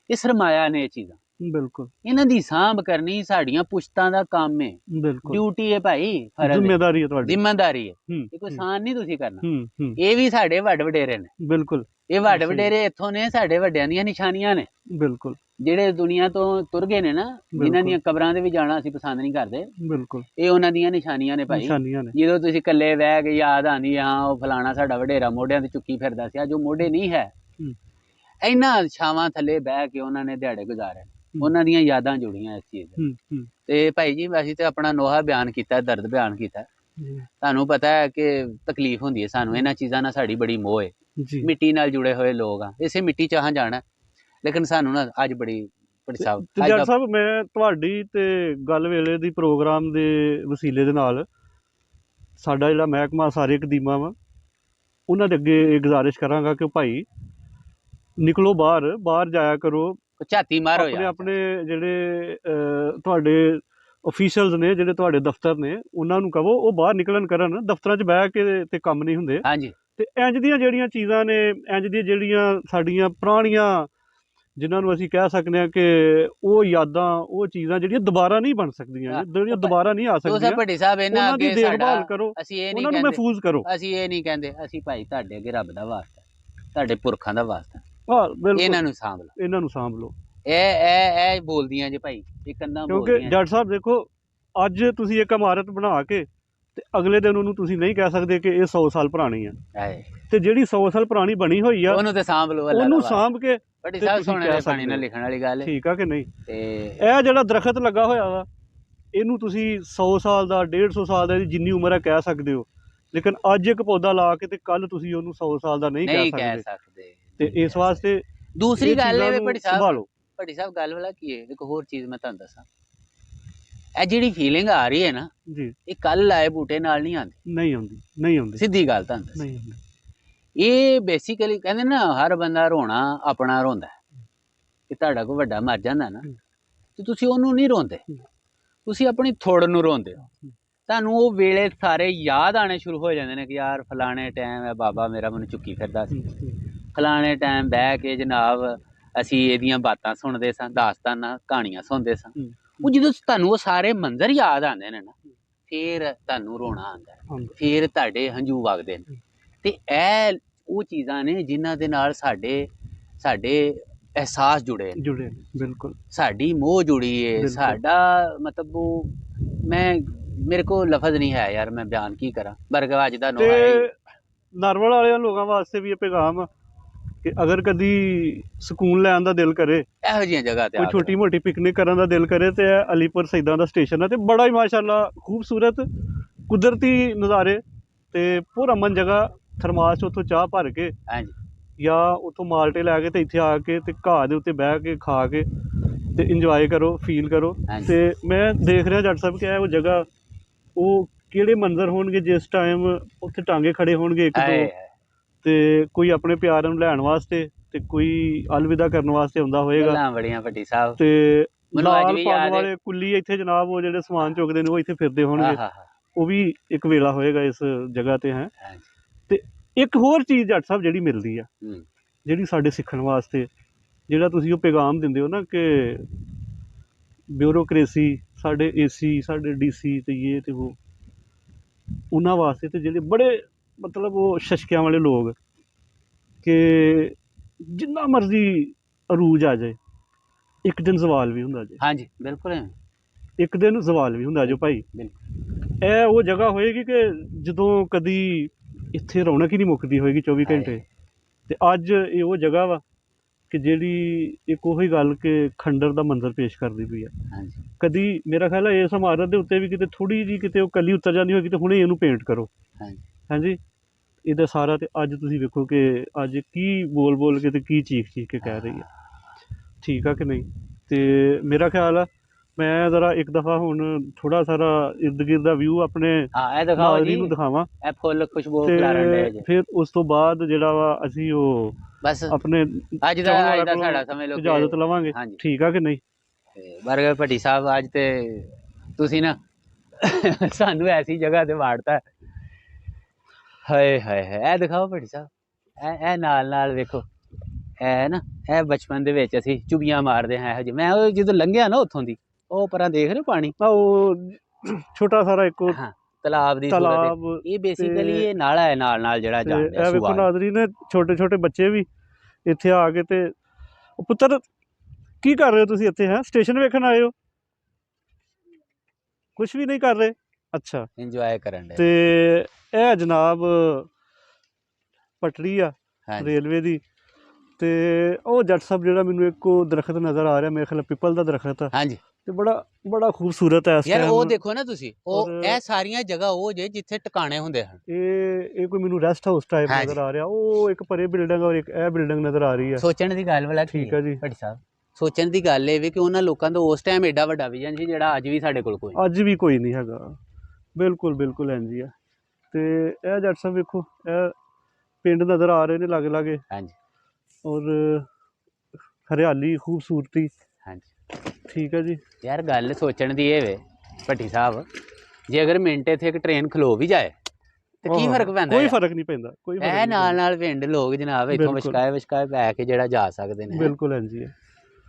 ਇਹ ਸਰਮਾਇਆ ਨੇ ਇਹ ਚੀਜ਼ਾਂ, ਬਿਲਕੁਲ ਇਹਨਾਂ ਦੀ ਸਾਂਭ ਕਰਨੀ ਸਾਡੀਆਂ ਪੁਸ਼ਤਾਂ ਦਾ ਕੰਮ ਹੈ, ਬਿਲਕੁਲ ਡਿਊਟੀ ਹੈ ਭਾਈ, ਫਰਜ਼ ਹੈ, ਜ਼ਿੰਮੇਵਾਰੀ ਹੈ ਤੁਹਾਡੀ। ਜ਼ਿੰਮੇਦਾਰੀ ਹੈ। ਹੂੰ, ਇਹ ਕੋਈ ਸਾਨ ਨਹੀਂ ਤੁਸੀਂ ਕਰਨਾ। ਹੂੰ ਇਹ ਵੀ ਸਾਡੇ ਵੱਡ ਵਡੇਰੇ ਨੇ, ਬਿਲਕੁਲ ਇਹ ਵੱਡ ਸਹੀ। ਵਡੇਰੇ ਇੱਥੋਂ ਨੇ, ਸਾਡੇ ਵੱਡਿਆਂ ਦੀਆਂ ਨਿਸ਼ਾਨੀਆਂ ਨੇ, ਬਿਲਕੁਲ ਜਿਹੜੇ ਦੁਨੀਆ ਤੋਂ ਤੁਰ ਗਏ ਨੇ ਨਾ, ਜਿਨ੍ਹਾਂ ਬਿਲਕੁਲ। ਦੀਆਂ ਕਬਰਾਂ ਦੇ ਵੀ ਜਾਣਾ ਅਸੀਂ ਪਸੰਦ ਨਹੀਂ ਕਰਦੇ, ਬਿਲਕੁਲ ਇਹ ਉਹਨਾਂ ਦੀਆਂ ਨਿਸ਼ਾਨੀਆਂ ਨੇ ਭਾਈ। ਨਿਸ਼ਾਨੀਆਂ ਨੇ। ਜਦੋਂ ਤੁਸੀਂ ਇਕੱਲੇ ਬਹਿ ਕੇ ਯਾਦ ਆਉਂਦੀ ਹਾਂ ਉਹ ਫਲਾਣਾ ਸਾਡਾ ਵਡੇਰਾ ਮੋਢਿਆਂ ਤੇ ਚੁੱਕੀ ਫਿਰਦਾ ਸੀ, ਅੱਜ ਉਹ ਮੋਢੇ ਨਹੀਂ ਹੈ। ਹੂੰ। ਇਹਨਾਂ ਛਾਵਾਂ ਥੱਲੇ ਬਹਿ ਕੇ ਉਹਨਾਂ ਨੇ ਦਿਹਾੜੇ ਗੁਜ਼ਾਰੇ, ਉਹਨਾਂ ਦੀਆਂ ਯਾਦਾਂ ਜੁੜੀਆਂ ਇਸ ਚੀਜ਼ ਨਾਲ। ਹੂੰ ਤੇ ਭਾਈ ਜੀ ਅਸੀਂ ਤੇ ਆਪਣਾ ਨੋਹਾ ਬਿਆਨ ਕੀਤਾ, ਦਰਦ ਬਿਆਨ ਕੀਤਾ। ਤੁਹਾਨੂੰ ਪਤਾ ਹੈ ਕਿ ਤਕਲੀਫ ਹੁੰਦੀ ਹੈ ਸਾਨੂੰ, ਇਹਨਾਂ ਚੀਜ਼ਾਂ ਨਾਲ ਸਾਡੀ ਬੜੀ ਮੋਹ ਹੈ, ਜੀ ਮਿੱਟੀ ਨਾਲ ਜੁੜੇ ਹੋਏ ਲੋਕ ਆ, ਇਸੇ ਮਿੱਟੀ ਚਾਹਾਂ ਜਾਣਾ, ਲੇਕਿਨ ਸਾਨੂੰ ਨਾ ਅੱਜ ਬੜੀ ਤੇ ਸਾਹਿਬ ਜੱਟ ਸਾਹਿਬ ਮੈਂ ਤੁਹਾਡੀ ਤੇ ਗੱਲ ਵੇਲੇ ਦੀ ਪ੍ਰੋਗਰਾਮ ਦੇ ਵਸੀਲੇ ਦੇ ਨਾਲ ਸਾਡਾ ਜਿਹੜਾ ਮਹਿਕਮਾ ਸਾਰੇ ਕਦੀਮਾ ਵਾ ਉਹਨਾਂ ਦੇ ਅੱਗੇ ਇਹ ਗੁਜ਼ਾਰਿਸ਼ ਕਰਾਂਗਾ ਕਿ ਭਾਈ ਨਿਕਲੋ ਬਾਹਰ ਜਾਇਆ ਕਰੋ, ਝਾਤੀ ਮਾਰੋ ਆਪਣੇ ਯਾਰ। ਆਪਣੇ ਜਿਹੜੇ ਤੁਹਾਡੇ ਅਫੀਸ਼ੀਅਲਸ ਨੇ, ਜਿਹੜੇ ਤੁਹਾਡੇ ਦਫ਼ਤਰ ਨੇ, ਉਹਨਾਂ ਨੂੰ ਕਹੋ ਉਹ ਬਾਹਰ ਨਿਕਲਣ ਕਰਨ, ਦਫ਼ਤਰਾਂ 'ਚ ਬਹਿ ਕੇ ਤੇ ਕੰਮ ਨਹੀਂ ਹੁੰਦੇ। ਹਾਂਜੀ, ਤੇ ਇੰਜ ਦੀਆਂ ਜਿਹੜੀਆਂ ਚੀਜ਼ਾਂ ਨੇ, ਇੰਜ ਦੀਆਂ ਜਿਹੜੀਆਂ ਸਾਡੀਆਂ ਪੁਰਾਣੀਆਂ, ਜਿਨ੍ਹਾਂ ਨੂੰ ਅਸੀਂ ਕਹਿ ਸਕਦੇ ਹਾਂ ਕਿ ਉਹ ਯਾਦਾਂ, ਉਹ ਚੀਜ਼ਾਂ ਜਿਹੜੀਆਂ ਦੁਬਾਰਾ ਨਹੀਂ ਬਣ ਸਕਦੀਆਂ, ਜਿਹੜੀਆਂ ਦੁਬਾਰਾ ਨਹੀਂ ਆ ਤੁਸੀਂ ਸਕਦੀਆਂ, ਭੱਟੀ ਸਾਹਿਬ ਇਹਨਾਂ ਉਹਨਾਂ ਦੀ ਅੱਗੇ ਸਾਡਾ ਦੇਖਭਾਲ ਕਰੋ, ਅਸੀਂ ਇਹ ਨਹੀਂ ਉਹਨਾਂ ਨੂੰ ਕਹਿੰਦੇ, ਮਹਿਫੂਜ਼ ਕਰੋ। ਅਸੀਂ ਇਹ ਨਹੀਂ ਕਹਿੰਦੇ, ਅਸੀਂ ਭਾਈ ਤੁਹਾਡੇ ਅੱਗੇ ਰੱਬ ਦਾ ਵਾਸਤਾ, ਤੁਹਾਡੇ ਪੁਰਖਾਂ ਦਾ ਵਾਸਤਾ, ਹਾਂ ਬਿਲਕੁਲ, ਇਹਨਾਂ ਨੂੰ ਸਾਂਭ ਲਓ, ਇਹਨਾਂ ਨੂੰ ਸਾਂਭ ਲਓ। ਇਹ ਬੋਲਦੀਆਂ ਜੇ ਭਾਈ, ਇਹ ਕੰਨਾਂ ਕਿਉਂਕਿ ਬੋਲਦੀਆਂ। ਜੱਟ ਸਾਹਿਬ ਦੇਖੋ, ਅੱਜ ਤੁਸੀਂ ਇੱਕ ਇਮਾਰਤ ਬਣਾ ਕੇ ਤੇ ਅਗਲੇ ਦਿਨ ਉਹਨੂੰ ਤੁਸੀਂ ਨਹੀਂ ਕਹਿ ਸਕਦੇ ਕਿ ਇਹ 100 ਸਾਲ ਪੁਰਾਣੀ ਆ, ਹਾਏ, ਤੇ ਜਿਹੜੀ 100 ਸਾਲ ਪੁਰਾਣੀ ਬਣੀ ਹੋਈ ਆ ਉਹਨੂੰ ਤੇ ਸਾਂਭ ਲਓ, ਅੱਲਾ ਉਹਨੂੰ ਦਾ ਸਾਂਭ ਕੇ, ਭੱਟੀ ਤੇ ਸਾਹਿਬ ਤੁਸੀਂ ਸੋਨੇ ਕਹਿ ਦੇ ਪਾਣੀ ਨਾਲ ਸਕਦੇ ਹੋ। ਲਿਖਣ ਵਾਲੀ ਗੱਲ ਹੈ। ਠੀਕ ਆ ਕਿ ਨਹੀਂ? ਤੇ ਇਹ ਜਿਹੜਾ ਦਰਖਤ ਲੱਗਾ ਹੋਇਆ ਵਾ, ਇਹਨੂੰ ਤੁਸੀਂ 100 ਸਾਲ ਦਾ, 150 ਸਾਲ ਦਾ, ਇਹਦੀ ਜਿੰਨੀ ਉਮਰ ਹੈ ਕਹਿ ਸਕਦੇ ਹੋ, ਲੇਕਿਨ ਅੱਜ ਇੱਕ ਪੌਦਾ ਲਾ ਕੇ ਤੇ ਕੱਲ ਤੁਸੀਂ ਉਹਨੂੰ 100 ਸਾਲ ਦਾ ਨਹੀਂ ਨਹੀਂ ਕਹਿ ਕਹਿ ਸਕਦੇ। ਸਕਦੇ। ਤੇ ਇਸ ਵਾਸਤੇ ਦੂਸਰੀ ਇਹ ਗੱਲ ਚੀਜ਼ਾਂ ਇਹ ਨੂੰ ਭੱਟੀ ਸਾਹਿਬ, ਸੰਭਾਲੋ। ਭੱਟੀ ਸਾਹਿਬ ਗੱਲ ਵਾਲਾ ਕੀ ਹੈ, ਇੱਕ ਹੋਰ ਚੀਜ਼ ਮੈਂ ਤੁਹਾਨੂੰ ਦੱਸਾਂ, ਇਹ ਜਿਹੜੀ ਫੀਲਿੰਗ ਆ ਰਹੀ ਹੈ ਨਾ, ਜੀ ਇਹ ਕੱਲ ਲਾਏ ਬੂਟੇ ਨਾਲ ਨਹੀਂ ਆਉਂਦੀ, ਨਹੀਂ ਆਉਂਦੀ ਸਿੱਧੀ ਗੱਲ ਤੁਹਾਨੂੰ ਦੱਸਾਂ। ਨਹੀਂ ਆਉਂਦੀ। ਇਹ ਬੇਸਿਕਲੀ ਕਹਿੰਦੇ ਨਾ, ਹਰ ਬੰਦਾ ਰੋਣਾ ਆਪਣਾ ਰੋਂਦਾ ਹੈ, ਕਿ ਤੁਹਾਡਾ ਕੋਈ ਵੱਡਾ ਮਰ ਜਾਂਦਾ ਨਾ ਤੇ ਤੁਸੀਂ ਉਹਨੂੰ ਨਹੀਂ ਰੋਂਦੇ, ਤੁਸੀਂ ਆਪਣੀ ਥੋੜ ਨੂੰ ਰੋਂਦੇ ਹੋ। ਤੁਹਾਨੂੰ ਉਹ ਵੇਲੇ ਸਾਰੇ ਯਾਦ ਆਣੇ ਸ਼ੁਰੂ ਹੋ ਜਾਂਦੇ ਨੇ ਕਿ ਯਾਰ ਫਲਾਣੇ ਟਾਈਮ ਹੈ ਬਾਬਾ ਮੇਰਾ ਮੈਨੂੰ ਚੁੱਕੀ ਫਿਰਦਾ ਸੀ, ਫਲਾਣੇ ਟਾਈਮ ਬਹਿ ਕੇ ਜਨਾਬ ਅਸੀਂ ਇਹਦੀਆਂ ਬਾਤਾਂ ਸੁਣਦੇ ਸਾਂ, ਦਾਸਤਾਨਾਂ ਕਹਾਣੀਆਂ ਸੁਣਦੇ ਸਾਂ। ਉਹ ਜਦੋਂ ਤੁਹਾਨੂੰ ਉਹ ਸਾਰੇ ਮੰਜ਼ਰ ਯਾਦ ਆਉਂਦੇ ਨੇ ਨਾ, ਫਿਰ ਤੁਹਾਨੂੰ ਰੋਣਾ ਆਉਂਦਾ, ਫਿਰ ਤੁਹਾਡੇ ਹੰਝੂ ਵਗਦੇ ਨੇ। ਤੇ ਇਹ ਉਹ ਚੀਜ਼ਾਂ ਨੇ ਜਿਨ੍ਹਾਂ ਦੇ ਨਾਲ ਸਾਡੇ ਅਹਿਸਾਸ ਜੁੜੇ ਨੇ, ਬਿਲਕੁਲ ਸਾਡੀ ਮੋਹ ਜੁੜੀ ਹੈ, ਸਾਡਾ ਮਤਲਬ ਉਹ ਮੇਰੇ ਕੋਲ ਲਫ਼ਜ਼ ਨਹੀਂ ਹੈ ਯਾਰ, ਮੈਂ ਬਿਆਨ ਕੀ ਕਰਾਂ। ਬਰਗ ਅੱਜ ਦਾ ਨੋਹਾ ਹੈ। ਤੇ ਨਰਵਲ ਵਾਲਿਆਂ ਲੋਕਾਂ ਵਾਸਤੇ ਵੀ ਇਹ ਪੈਗਾਮ ਕਿ ਅਗਰ ਕਦੀ ਸਕੂਨ ਲੈਣ ਦਾ ਦਿਲ ਕਰੇ, ਇਹੋ ਜਿਹੀਆਂ ਜਗ੍ਹਾ ਤੇ ਕੋਈ ਛੋਟੀ ਮੋਟੀ ਪਿਕਨਿਕ ਕਰਨ ਦਾ ਦਿਲ ਕਰੇ, ਤੇ ਇਹ ਅਲੀਪੁਰ ਸਈਦਾਂ ਦਾ ਸਟੇਸ਼ਨ ਹੈ, ਤੇ ਬੜਾ ਹੀ ਮਾਸ਼ਾਅੱਲਾ ਖੂਬਸੂਰਤ ਕੁਦਰਤੀ ਨਜ਼ਾਰੇ, ਤੇ ਪੁਰਅਮਨ ਜਗ੍ਹਾ। ਥਰਮਾਸ 'ਚ ਉੱਥੋਂ ਚਾਹ ਭਰ ਕੇ ਹਾਂਜੀ, ਜਾਂ ਉੱਥੋਂ ਮਾਲਟੇ ਲੈ ਕੇ ਤੇ ਇੱਥੇ ਆ ਕੇ ਤੇ ਘਾਹ ਦੇ ਉੱਤੇ ਬਹਿ ਕੇ ਖਾ ਕੇ ਤੇ ਇੰਜੋਏ ਕਰੋ, ਫੀਲ ਕਰੋ। ਹਾਂਜੀ। ਤੇ ਮੈਂ ਦੇਖ ਰਿਹਾ ਜੱਟ ਸਾਹਿਬ ਕਿ ਇਹ ਉਹ ਜਗ੍ਹਾ, ਉਹ ਕਿਹੜੇ ਮੰਜ਼ਰ ਹੋਣਗੇ ਜਿਸ ਟਾਈਮ ਉੱਥੇ ਟਾਂਗੇ ਖੜੇ ਹੋਣਗੇ ਇੱਕ ਦੋ, ਤੇ ਕੋਈ ਆਪਣੇ ਪਿਆਰ ਨੂੰ ਲੈਣ ਵਾਸਤੇ ਤੇ ਕੋਈ ਅਲਵਿਦਾ ਕਰਨ ਵਾਸਤੇ ਆਉਂਦਾ ਹੋਏਗਾ। ਗੱਲਾਂ ਬੜੀਆਂ ਭੱਟੀ ਸਾਹਿਬ। ਤੇ ਮੈਨੂੰ ਅੱਜ ਲਾਲ ਵੀ ਪੱਗ ਯਾਦ ਹੈ। ਵਾਲੇ ਕੁੱਲੀ ਇੱਥੇ ਜਨਾਬ ਉਹ ਜਿਹੜੇ ਸਮਾਨ ਚੁੱਕਦੇ ਨੇ ਉਹ ਇੱਥੇ ਫਿਰਦੇ ਹੋਣਗੇ, ਉਹ ਵੀ ਇੱਕ ਵੇਲਾ ਹੋਏਗਾ ਇਸ ਜਗ੍ਹਾ ਤੇ ਹੈ। ਤੇ ਇੱਕ ਹੋਰ ਚੀਜ਼ ਜੱਟ ਸਾਹਿਬ ਜਿਹੜੀ ਮਿਲਦੀ ਆ, ਜਿਹੜੀ ਸਾਡੇ ਸਿੱਖਣ ਵਾਸਤੇ, ਜਿਹੜਾ ਤੁਸੀਂ ਉਹ ਪੈਗਾਮ ਦਿੰਦੇ ਹੋ ਨਾ ਕਿ ਬਿਊਰੋਕਰੇਸੀ, ਸਾਡੇ AC, ਸਾਡੇ DC ਤੇ ਇਹ ਤੇ ਉਹ, ਉਹਨਾਂ ਵਾਸਤੇ ਤੇ ਜਿਹੜੇ ਬੜੇ ਮਤਲਬ ਉਹ ਸ਼ਸ਼ਕਿਆਂ ਵਾਲੇ ਲੋਕ, ਕਿ ਜਿੰਨਾ ਮਰਜ਼ੀ ਅਰੂਜ ਆ ਜਾਏ ਇੱਕ ਦਿਨ ਜ਼ਵਾਲ ਵੀ ਹੁੰਦਾ ਜੇ। ਹਾਂਜੀ ਬਿਲਕੁਲ, ਇੱਕ ਦਿਨ ਜ਼ਵਾਲ ਵੀ ਹੁੰਦਾ ਜੋ ਭਾਈ। ਇਹ ਉਹ ਜਗ੍ਹਾ ਹੋਏਗੀ ਕਿ ਜਦੋਂ ਕਦੀ ਇੱਥੇ ਰੌਣਕ ਹੀ ਨਹੀਂ ਮੁੱਕਦੀ ਹੋਏਗੀ 24 ਘੰਟੇ। ਤੇ ਅੱਜ ਇਹ ਉਹ ਜਗ੍ਹਾ ਵਾ ਕਿ ਜਿਹੜੀ ਇੱਕ ਉਹੀ ਗੱਲ ਕਿ ਖੰਡਰ ਦਾ ਮੰਜ਼ਰ ਪੇਸ਼ ਕਰਦੀ ਪਈ ਆ। ਹਾਂਜੀ ਕਦੀ ਮੇਰਾ ਖਿਆਲ ਹੈ ਇਸ ਇਮਾਰਤ ਦੇ ਉੱਤੇ ਵੀ ਕਿਤੇ ਥੋੜ੍ਹੀ ਜਿਹੀ ਕਿਤੇ ਉਹ ਕੱਲੀ ਉਤਰ ਜਾਂਦੀ ਹੋਏਗੀ ਤੇ ਹੁਣੇ ਇਹਨੂੰ ਪੇਂਟ ਕਰੋ। ਹਾਂਜੀ ਹਾਂਜੀ, ਇਹਦਾ ਸਾਰਾ ਤੇ ਅੱਜ ਤੁਸੀਂ ਵੇਖੋ ਕਿ ਅੱਜ ਕੀ ਬੋਲ ਬੋਲ ਕੇ ਤੇ ਕੀ ਚੀਖ ਚੀਖ ਕੇ ਕਹਿ ਰਹੀ ਆ। ਠੀਕ ਆ ਕਿ ਨਹੀਂ? ਤੇ ਮੇਰਾ ਖਿਆਲ ਆ ਮੈਂ ਜ਼ਰਾ ਇੱਕ ਦਫਾ ਹੁਣ ਥੋੜਾ ਸਾਰਾ ਇਰਦ ਗਿਰਦ ਦਾ ਵਿਊ ਆਪਣੇ ਹਾਂ ਇਹ ਦਿਖਾਓ ਨਾਜ਼ਰੀਨ ਜੀ, ਨੂੰ ਦਿਖਾਵਾਂ ਇਹ ਫੁੱਲ ਖੁਸ਼ਬੂ ਖਿਲਾਰਨ ਡਏ ਤੇ ਜੇ। ਫਿਰ ਉਸ ਤੋਂ ਬਾਅਦ ਜਿਹੜਾ ਵਾ ਅਸੀਂ ਉਹ ਬਸ ਆਪਣੇ ਅੱਜ ਚਾਹੁਣ ਵਾਲਾ ਦਾ ਕੋਲੋਂ ਸਾਡਾ ਸਮਝ ਲਓ ਇਜਾਜ਼ਤ ਕਿ ਲਵਾਂਗੇ। ਹਾਂਜੀ ਠੀਕ ਆ ਕਿ ਨਹੀਂ? ਬਰਗਰ ਭੱਟੀ ਸਾਹਿਬ ਅੱਜ ਤੇ ਤੁਸੀਂ ਨਾ ਸਾਨੂੰ ਐਸੀ ਜਗ੍ਹਾ ਤੇ ਵਾੜਤਾ। ਹਾਏ ਹਾਏ ਹਾਏ, ਇਹ ਦਿਖਾਓ ਭੱਟੀ ਸਾਹਿਬ, ਇਹ ਨਾਲ ਨਾਲ ਵੇਖੋ, ਇਹ ਨਾ ਇਹ ਬਚਪਨ ਦੇ ਵਿੱਚ ਅਸੀਂ ਚੁਗੀਆਂ ਮਾਰਦੇ ਹਾਂ ਇਹੋ ਜਿਹੇ। ਮੈਂ ਉਹ ਜਦੋਂ ਲੰਘਿਆ ਨਾ ਉੱਥੋਂ ਦੀ, ਉਹ ਪਰਾਂ ਦੇਖ ਰਹੇ ਹੋ ਪਾਣੀ, ਉਹ ਛੋਟਾ ਸਾਰਾ ਇੱਕ ਹਾਂ ਤਲਾਬ ਦੀ ਤਾਲਾਬ ਸੂਰਤ ਇਹ ਬੇਸਿਕਲੀ ਇਹ ਨਾਲਾ ਹੈ ਨਾਲ ਨਾਲ ਜਿਹੜਾ ਤੇ ਜਾਣ ਡਿਆ ਇਹ ਵੇਖੋ ਸੂਆ। ਨਾਜ਼ਰੀਨ ਛੋਟੇ ਛੋਟੇ ਬੱਚੇ ਵੀ ਇੱਥੇ ਆ ਕੇ ਤੇ ਉਹ ਪੁੱਤਰ ਕੀ ਕਰ ਰਹੇ ਹੋ ਤੁਸੀਂ ਇੱਥੇ? ਹੈ ਸਟੇਸ਼ਨ ਵੇਖਣ ਆਏ ਹੋ? ਕੁਝ ਵੀ ਨਹੀਂ ਕਰ ਰਹੇ? ਅੱਛਾ। ਇੰਜੋਏ ਕਰਨ ਦੇ। ਤੇ ਇਹ ਜਨਾਬ ਪਟੜੀ ਆ ਹਾਂਜੀ ਰੇਲਵੇ ਦੀ। ਤੇ ਉਹ ਜੱਟ ਸਾਹਿਬ ਜਿਹੜਾ ਮੈਨੂੰ ਇੱਕ ਉਹ ਦਰਖਤ ਨਜ਼ਰ ਆ ਰਿਹਾ, ਮੇਰੇ ਖਿਆਲ ਪਿੱਪਲ ਦਾ ਦਰਖਤ ਆ, ਹਾਂਜੀ ਤੇ ਬੜਾ ਬੜਾ ਖੂਬਸੂਰਤ ਹੈ ਇਸ ਯਾਰ। ਉਹ ਟਾਈਮ। ਦੇਖੋ ਨਾ ਤੁਸੀਂ, ਉਹ ਔਰ ਇਹ ਸਾਰੀਆਂ ਜਗ੍ਹਾ ਉਹ ਜੇ ਜਿੱਥੇ ਟਿਕਾਣੇ ਹੁੰਦੇ ਹਨ। ਇਹ ਕੋਈ ਮੈਨੂੰ ਰੈਸਟ ਹਾਊਸ ਟਾਈਪ ਹਾਂਜੀ। ਨਜ਼ਰ ਆ ਰਿਹਾ। ਉਹ ਇੱਕ ਪਰੇ ਬਿਲਡਿੰਗ ਔਰ ਇੱਕ ਇਹ ਬਿਲਡਿੰਗ ਨਜ਼ਰ ਆ ਰਹੀ ਹੈ। ਸੋਚਣ ਦੀ ਗੱਲ ਵਾਲਾ ਠੀਕ ਆ ਜੀ। ਭੱਟੀ ਸਾਹਿਬ, ਸੋਚਣ ਦੀ ਗੱਲ ਇਹ ਵੀ ਕਿ ਉਹਨਾਂ ਲੋਕਾਂ ਦਾ ਉਸ ਟਾਈਮ ਐਡਾ ਵੱਡਾ ਵਿਜ਼ਨ ਸੀ ਜਿਹੜਾ ਅੱਜ ਵੀ ਸਾਡੇ ਕੋਲ ਕੋਈ ਨਹੀਂ। ਅੱਜ ਵੀ ਕੋਈ ਨਹੀਂ ਹੈਗਾ। ਬਿਲਕੁਲ ਬਿਲਕੁਲ ਇੰਝ ਹੀ ਆ। ਤੇ ਇਹ ਜੱਟ ਸਾਹਿਬ ਵੇਖੋ, ਇਹ ਪਿੰਡ ਨਜ਼ਰ ਆ ਰਹੇ ਨੇ ਲਾਗੇ ਲਾਗੇ, ਹਾਂਜੀ ਔਰ ਹਰਿਆਲੀ ਖੂਬਸੂਰਤੀ। ਹਾਂਜੀ ਠੀਕ ਹੈ ਜੀ। ਯਾਰ ਗੱਲ ਸੋਚਣ ਦੀ ਇਹ ਵੇ ਭੱਟੀ ਸਾਹਿਬ, ਜੇ ਅਗਰ ਮਿੰਟ ਇੱਥੇ ਇੱਕ ਟ੍ਰੇਨ ਖਲੋ ਵੀ ਜਾਏ ਤੇ ਕੀ ਫਰਕ ਪੈਂਦਾ? ਕੋਈ ਫਰਕ ਨਹੀਂ ਪੈਂਦਾ, ਕੋਈ ਫਰਕ ਇਹ ਨਹੀਂ ਨਾਲ ਨਾਲ ਪਿੰਡ ਲੋਕ ਜਨਾਬ ਇੱਥੋਂ ਬਿਲਕੁਲ। ਵਿਸ਼ਕਾਏ ਪੈ ਕੇ ਜਿਹੜਾ ਜਾ ਸਕਦੇ ਨੇ। ਬਿਲਕੁਲ ਇੰਝ ਹੀ ਹੈ।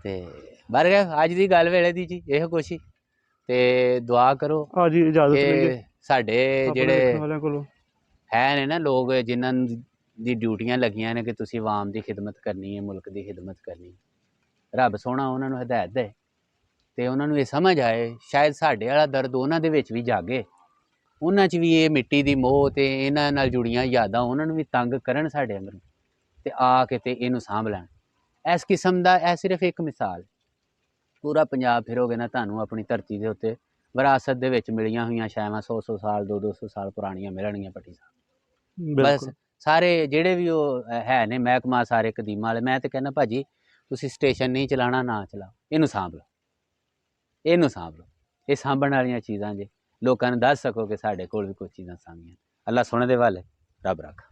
ਤੇ ਬਰਗਰ ਅੱਜ ਦੀ ਗੱਲ ਵੇਲੇ ਦੀ ਜੀ ਇਹੋ ਕੁਛ ਹੀ। ਤੇ ਦੁਆ ਕਰੋ ਆ ਜੀ, ਇਜਾਜ਼ਤ ਲਈਏ ਕਿ ਸਾਡੇ ਆਪਣੇ ਜਿਹੜੇ ਵੇਖਣ ਵਾਲਿਆਂ ਕੋਲੋਂ। ਹੈ ਨੇ ਨਾ ਲੋਕ ਜਿਨ੍ਹਾਂ ਦੀ ਡਿਊਟੀਆਂ ਲੱਗੀਆਂ ਨੇ ਕਿ ਤੁਸੀਂ ਆਵਾਮ ਦੀ ਖਿਦਮਤ ਕਰਨੀ ਹੈ, ਮੁਲਕ ਦੀ ਖਿਦਮਤ ਕਰਨੀ ਹੈ, ਰੱਬ ਸੋਹਣਾ ਉਹਨਾਂ ਨੂੰ ਹਦਾਇਤ ਦੇ ਤੇ ਉਹਨਾਂ ਨੂੰ ਇਹ ਸਮਝ ਆਏ, ਸ਼ਾਇਦ ਸਾਡੇ ਵਾਲਾ ਦਰਦ ਉਹਨਾਂ ਦੇ ਵਿੱਚ ਵੀ ਜਾਗੇ, ਉਹਨਾਂ 'ਚ ਵੀ ਇਹ ਮਿੱਟੀ ਦੀ ਮੋਹ ਤੇ ਇਹਨਾਂ ਨਾਲ ਜੁੜੀਆਂ ਯਾਦਾਂ ਉਹਨਾਂ ਨੂੰ ਵੀ ਤੰਗ ਕਰਨ ਸਾਡੇ ਅੰਦਰੋਂ, ਤੇ ਆ ਕੇ ਤੇ ਇਹਨੂੰ ਸਾਂਭ ਲੈਣ। ਇਸ ਕਿਸਮ ਦਾ ਇਹ ਸਿਰਫ ਇੱਕ ਮਿਸਾਲ। ਪੂਰਾ ਪੰਜਾਬ ਫਿਰੋਗੇ ਨਾ ਤੁਹਾਨੂੰ ਆਪਣੀ ਧਰਤੀ ਦੇ ਉੱਤੇ ਵਿਰਾਸਤ ਦੇ ਵਿੱਚ ਮਿਲੀਆਂ ਹੋਈਆਂ ਸ਼ਾਇਵਾਂ 100 ਸਾਲ 200 ਸਾਲ ਪੁਰਾਣੀਆਂ ਮਿਲਣਗੀਆਂ ਭੱਟੀ ਸਾਹਿਬ। ਬਸ ਬਿਲਕੁਲ ਸਾਰੇ ਜਿਹੜੇ ਵੀ ਉਹ ਹੈ ਨੇ ਮਹਿਕਮਾ ਸਾਰੇ ਕਦੀਮਾਂ ਵਾਲੇ, ਮੈਂ ਤਾਂ ਕਹਿੰਦਾ ਭਾਜੀ ਤੁਸੀਂ ਸਟੇਸ਼ਨ ਨਹੀਂ ਚਲਾਉਣਾ ਨਾ ਚਲਾਓ, ਇਹਨੂੰ ਸਾਂਭ ਲਓ, ਇਹਨੂੰ ਸਾਂਭ ਲਓ। ਇਹ ਸਾਂਭਣ ਵਾਲੀਆਂ ਚੀਜ਼ਾਂ ਜੇ ਲੋਕਾਂ ਨੂੰ ਦੱਸ ਸਕੋ ਕਿ ਸਾਡੇ ਕੋਲ ਵੀ ਕੁਝ ਚੀਜ਼ਾਂ ਸਾਂਭੀਆਂ। ਅੱਲਾ ਸੁਣ ਦੇ ਵਾਲੇ, ਰੱਬ ਰੱਖ।